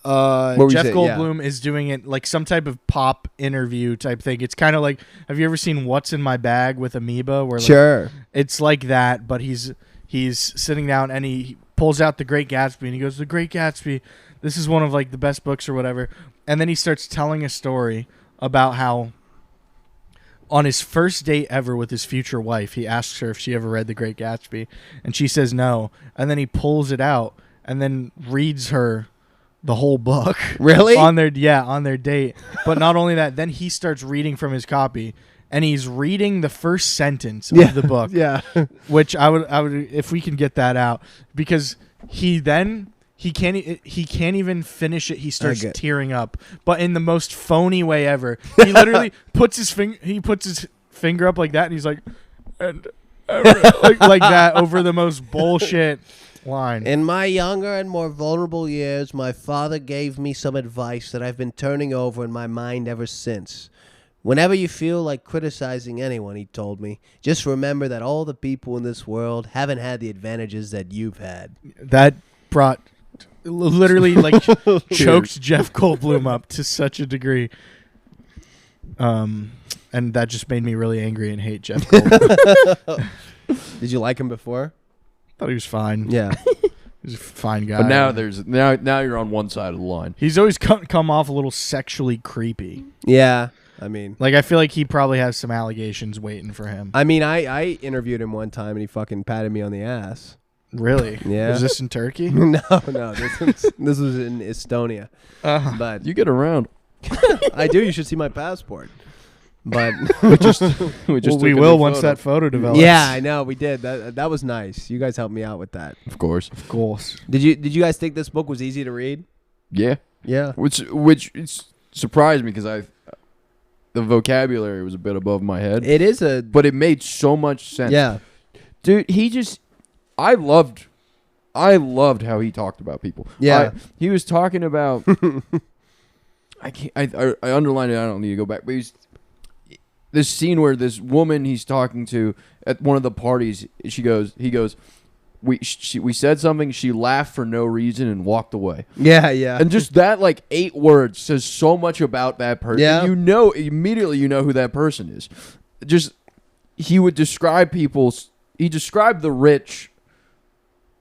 Jeff Goldblum is doing it like some type of pop interview type thing. It's kind of like, have you ever seen What's in My Bag with Amoeba? Where Sure. it's like that, but he's sitting down and he pulls out The Great Gatsby and he goes, The Great Gatsby, this is one of like the best books or whatever. And then he starts telling a story about how on his first date ever with his future wife, he asks her if she ever read The Great Gatsby, and she says no. And then he pulls it out and then reads her the whole book. Really? on their date. But not only that, then he starts reading from his copy, and he's reading the first sentence of the book. Yeah. Which I would if we can get that out, because he can't even finish it. He starts tearing up, but in the most phony way ever. He literally puts his finger up like that, and he's like, and like that over the most bullshit line. In my younger and more vulnerable years, my father gave me some advice that I've been turning over in my mind ever since. Whenever you feel like criticizing anyone, he told me, just remember that all the people in this world haven't had the advantages that you've had. That brought literally like choked Jeff Goldblum up to such a degree. And that just made me really angry and hate Jeff Goldblum. Did you like him before? Thought he was fine. Yeah. He's a fine guy. But now you're on one side of the line. He's always come off a little sexually creepy. Yeah. I mean, Like, I feel like he probably has some allegations waiting for him. I interviewed him one time and he fucking patted me on the ass. Really? Yeah. Was this in Turkey? No. This was in Estonia. But You get around. I do. You should see my passport. But We just we took a will new once photo. that photo develops. yeah, I know we did. That was nice. You guys helped me out with that. Of course. Of course. Did you guys think this book was easy to read? Yeah. Yeah. Which surprised me because the vocabulary was a bit above my head. It is a. But it made so much sense. Yeah. Dude, I loved how he talked about people. Yeah. He was talking about I underlined it, I don't need to go back, but this scene where this woman he's talking to at one of the parties, he goes, we said something, she laughed for no reason and walked away. Yeah, yeah. And just that, like, 8 words says so much about that person. Yeah. Immediately you know who that person is. Just, he would describe he described the rich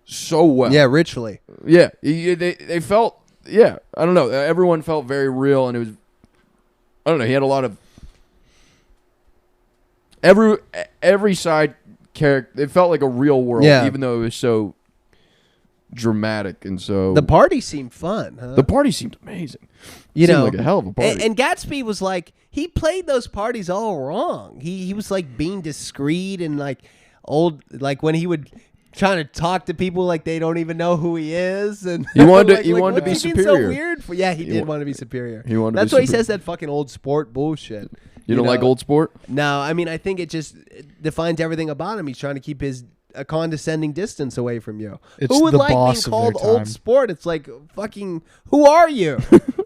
so well. Yeah, richly. Yeah. They felt, I don't know. Everyone felt very real, and it was, I don't know, he had a lot of, every side character, it felt like a real world, even though it was so dramatic and so. The party seemed fun, huh? The party seemed amazing. You seemed know, like a hell of a party. And Gatsby was like, he played those parties all wrong. He was like being discreet and like old, like when he would trying to talk to people like they don't even know who he is, and he wanted like, he wanted to be what's he being superior. So weird for? Yeah, he did want to be superior. He wanted. That's to why be he says that fucking old sport bullshit. You don't like old sport? No, I mean I think it just defines everything about him. He's trying to keep a condescending distance away from you. It's who would the like being boss of called their old time. sport? It's like fucking. Who are you?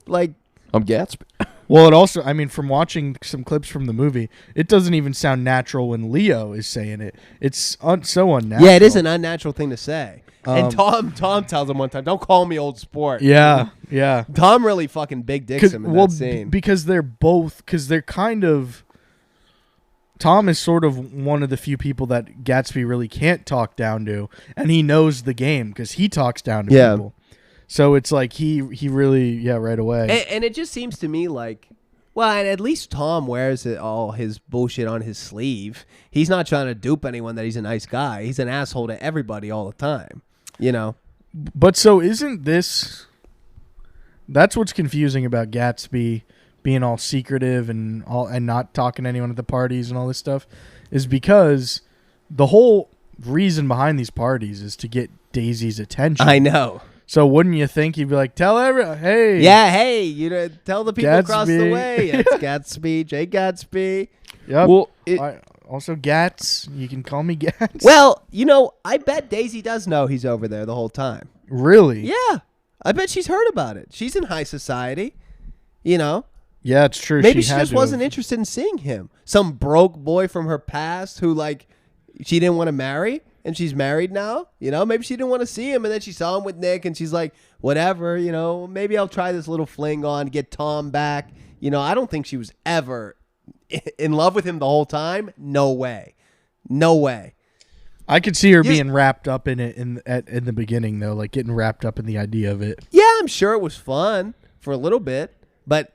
Like. I'm Gatsby. Well, it also, I mean, from watching some clips from the movie, it doesn't even sound natural when Leo is saying it. It's so unnatural. Yeah, it is an unnatural thing to say. And Tom tells him one time, "Don't call me old sport." Yeah, yeah. Tom really fucking big dicks him in that scene. Because they're kind of. Tom is sort of one of the few people that Gatsby really can't talk down to, and he knows the game because he talks down to people. So it's like he really, right away. And it just seems to me like, well, and at least Tom wears all his bullshit on his sleeve. He's not trying to dupe anyone that he's a nice guy. He's an asshole to everybody all the time, you know? But so isn't this... That's what's confusing about Gatsby being all secretive and not talking to anyone at the parties and all this stuff, is because the whole reason behind these parties is to get Daisy's attention. I know. So wouldn't you think he'd be like, tell everyone, hey. Yeah, hey, tell the people across the Gatsby. way. It's Gatsby, Jay Gatsby. Yep. Well, also Gats. You can call me Gats. Well, I bet Daisy does know he's over there the whole time. Really? Yeah. I bet she's heard about it. She's in high society, Yeah, it's true. Maybe she had just to wasn't have. interested in seeing him. Some broke boy from her past who, like, she didn't want to marry, and she's married now. Maybe she didn't want to see him, and then she saw him with Nick, and she's like, whatever, maybe I'll try this little fling on, get Tom back. I don't think she was ever in love with him the whole time. No way. No way. I could see her being wrapped up in it in the beginning, though, like getting wrapped up in the idea of it. Yeah, I'm sure it was fun for a little bit, but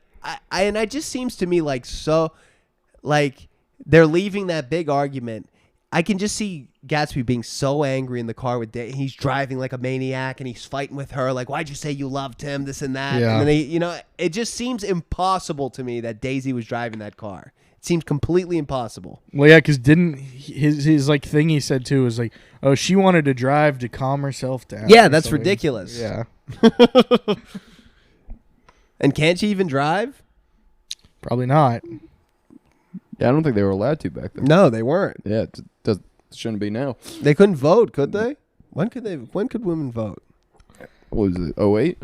it just seems to me like they're leaving that big argument. I can just see Gatsby being so angry in the car with Dave. He's driving like a maniac and he's fighting with her. Like, why'd you say you loved him? This and that. Yeah. And then it just seems impossible to me that Daisy was driving that car. It seems completely impossible. Well, yeah, because didn't his like thing he said too was like, oh, she wanted to drive to calm herself down. Yeah, or that's something. ridiculous. Yeah. And can't she even drive? Probably not. Yeah, I don't think they were allowed to back then. No, they weren't. Yeah, it shouldn't be now. They couldn't vote, could they? When could women vote? What was it, 08?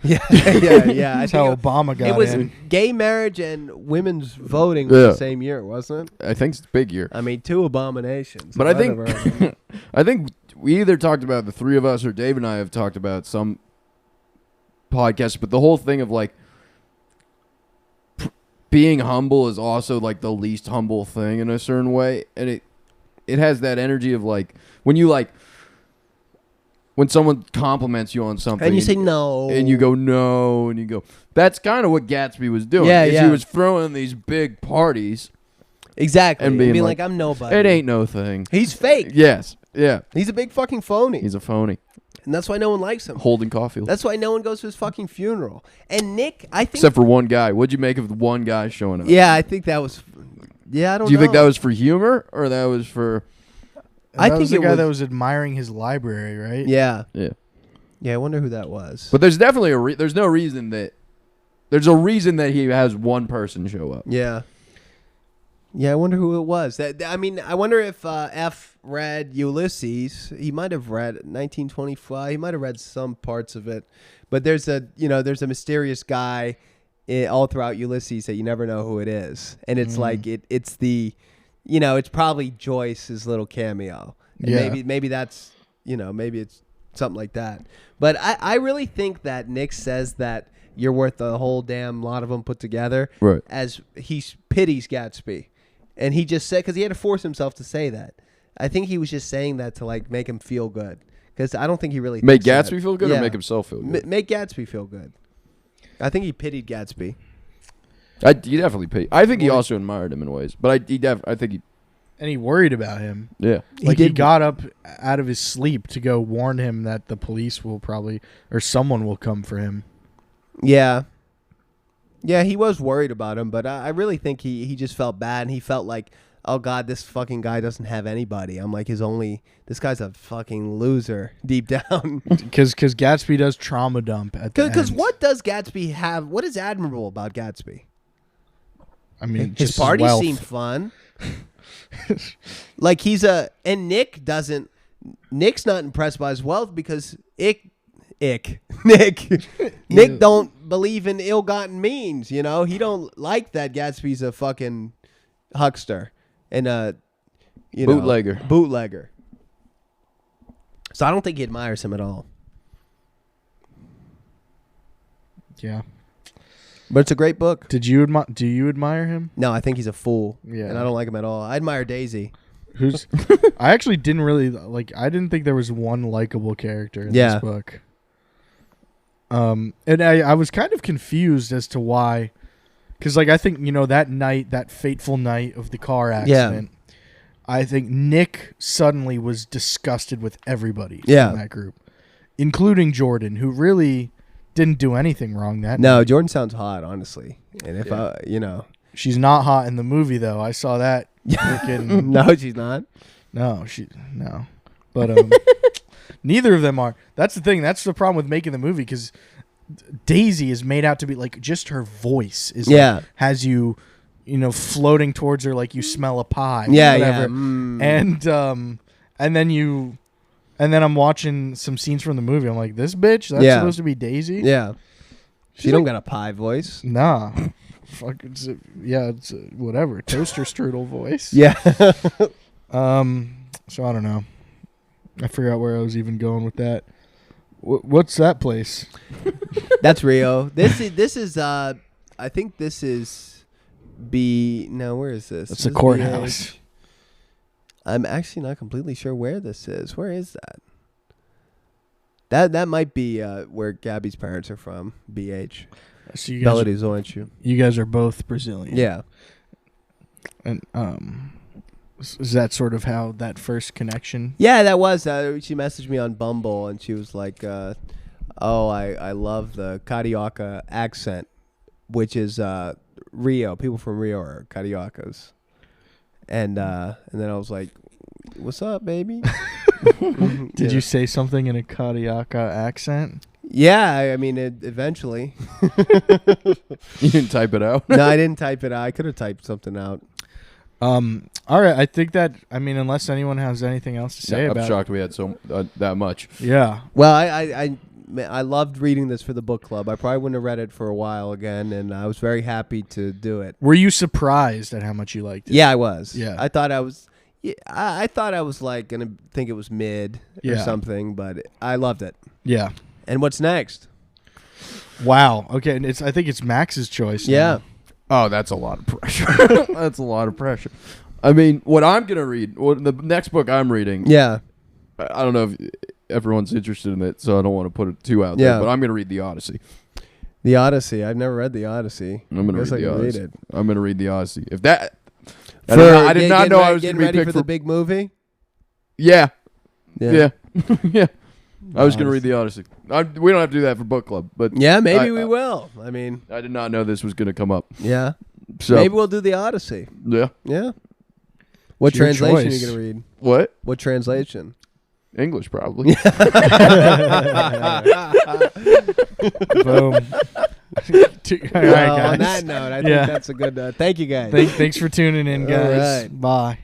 Yeah. I That's how think Obama got it was in. gay marriage and women's voting was the same year, wasn't it? I think it's a big year. I mean, 2 abominations. But I think we either talked about, the three of us or Dave and I have talked about some podcasts, but the whole thing of like being humble is also like the least humble thing in a certain way, and it has that energy of like when someone compliments you on something and you say no, and you go no, and you go, that's kind of what Gatsby was doing. Yeah, is yeah. He was throwing these big parties exactly, and and being like I'm nobody. it ain't no thing. He's fake. Yes, yeah, He's a big fucking phony, he's a phony. and that's why no one likes him. Holden Caulfield. That's why no one goes to his fucking funeral. And Nick, I think. Except for one guy. What'd you make of the one guy showing up? Yeah, I think that was. Yeah, I don't know. Do you think that was for humor or that was for? I That think was the it guy was- that was admiring his library, right? Yeah. Yeah. Yeah, I wonder who that was. But there's definitely there's no reason that there's a reason that he has one person show up. Yeah. Yeah, I wonder who it was. I mean, I wonder if F read Ulysses. He might have read 1925. He might have read some parts of it. But there's a mysterious guy all throughout Ulysses that you never know who it is, and it's like it's the, it's probably Joyce's little cameo. And Yeah. maybe that's maybe it's something like that. But I really think that Nick says that you're worth a whole damn lot of them put together, Right. as he pities Gatsby, and he just said, because he had to force himself to say that. I think he was just saying that to like make him feel good, because I don't think he really Make thinks Gatsby that. feel good Yeah. or make himself feel good? Make Gatsby feel good. I think he pitied Gatsby. He definitely paid. I think he also admired him in ways, but I think he. And he worried about him. Yeah. Like he did- got up out of his sleep to go warn him that the police will probably, or someone will come for him. Yeah. Yeah, he was worried about him, but I really think he just felt bad, and he felt like, oh God, this fucking guy doesn't have anybody. I'm like this guy's a fucking loser deep down. Because Gatsby does trauma dump at the end. Because what does Gatsby have? What is admirable about Gatsby? I mean, His just parties wealth. seem fun. Like and Nick's not impressed by his wealth because Nick don't believe in ill-gotten means, He don't like that Gatsby's a fucking huckster and bootlegger. So I don't think he admires him at all. Yeah. But it's a great book. Do you admire him? No, I think he's a fool. Yeah. And I don't like him at all. I admire Daisy. Who's? I actually didn't really like. I didn't think there was one likable character in Yeah. this book. And I was kind of confused as to why, because like I think that night, that fateful night of the car accident, I think Nick suddenly was disgusted with everybody in that group, including Jordan, who really didn't do anything wrong that No, night. Jordan sounds hot, honestly. And if She's not hot in the movie though. I saw that. Freaking, no, she's not. no. But neither of them are. That's the thing. That's the problem with making the movie, because Daisy is made out to be like just her voice is like, has you floating towards her like you smell a pie. Whatever. And then I'm watching some scenes from the movie. I'm like, this bitch, that's supposed to be Daisy? Yeah. She She's don't like- got a pie voice. Nah. Fuck, it's whatever. Toaster strudel voice. Yeah. So I don't know. I forgot where I was even going with that. What's that place? That's Rio. This is I think this is where is this? It's This a is courthouse. BH. I'm actually not completely sure where this is. Where is that? That might be where Gabby's parents are from. BH. So you Belo guys, Horizonte. you guys are both Brazilian. Yeah. And is that sort of how that first connection? Yeah, that was. She messaged me on Bumble, and she was like, "Oh, I love the Carioca accent, which is Rio. People from Rio are Cariocas." And then I was like, "What's up, baby?" Did you say something in a Carioca accent? Yeah, I mean, eventually. You didn't type it out. No, I didn't type it out. I could have typed something out. All right. I think that, unless anyone has anything else to say I'm about shocked we had so that much. it. Yeah. Well, I loved reading this for the book club. I probably wouldn't have read it for a while again, and I was very happy to do it. Were you surprised at how much you liked it? Yeah, I was. Yeah. I thought I was. Yeah, I thought I was like gonna think it was mid or Yeah. something, but I loved it. Yeah. And what's next? Wow. Okay. And I think it's Max's choice. Yeah. Oh, that's a lot of pressure. That's a lot of pressure. I mean, what I'm going to read, the next book I'm reading, Yeah. I don't know if everyone's interested in it, so I don't want to put it too out Yeah. there, but I'm going to read The Odyssey. The Odyssey. I've never read The Odyssey. I'm going to Guess read I The can Odyssey. read it. I'm going to read The Odyssey. If that... For I did not know I was going getting to be ready picked for the big movie. Yeah. Yeah. Yeah. I was going to read The Odyssey. We don't have to do that for book club, but Yeah, maybe I- we will. I mean, I did not know this was going to come up. yeah. So Maybe we'll do The Odyssey. yeah. Yeah. What It's your translation are choice. you gonna read? What? What translation? English probably. Boom. All right, Well, on guys. that note, I Yeah. think that's a good. Thank you, guys. Thanks for tuning in, All guys. right. Bye.